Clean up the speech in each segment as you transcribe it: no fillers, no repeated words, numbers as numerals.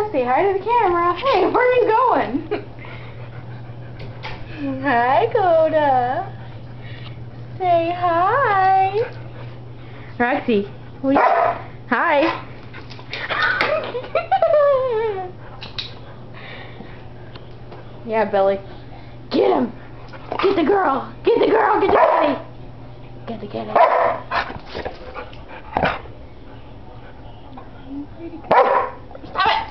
Coda, say hi to the camera. Hey, where are you going? Hi, Coda. Say hi. Roxy, what are you... Hi. Yeah, Billy. Get him. Get the girl. Get the girl. Get the kitty. Get the kitty. Stop it.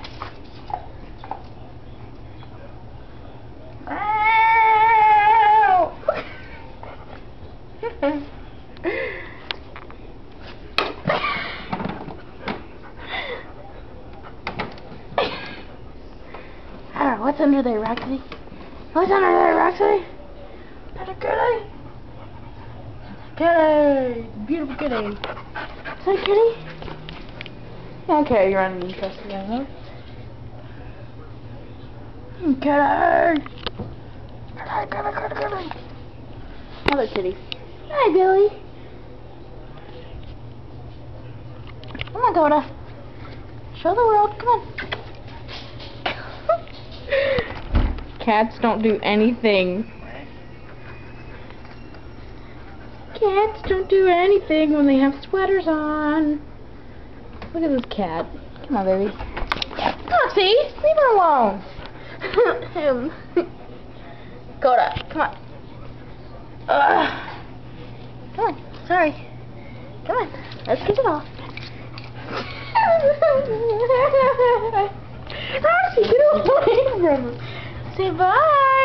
What's under there, Roxy? What's under there, Roxy? That's a kitty. Kitty. Beautiful kitty. Is that a kitty? Okay, you're uninterested in her. Kitty. Kitty. Another kitty. Hi, Billy. Come on, Coda. Show the world. Come on. Cats don't do anything. Cats don't do anything when they have sweaters on. Look at this cat. Come on, baby. Foxy, leave her alone. Him. Coda, come on. Come on, sorry. Come on, let's get it off. Roxy, get away from him. Say bye.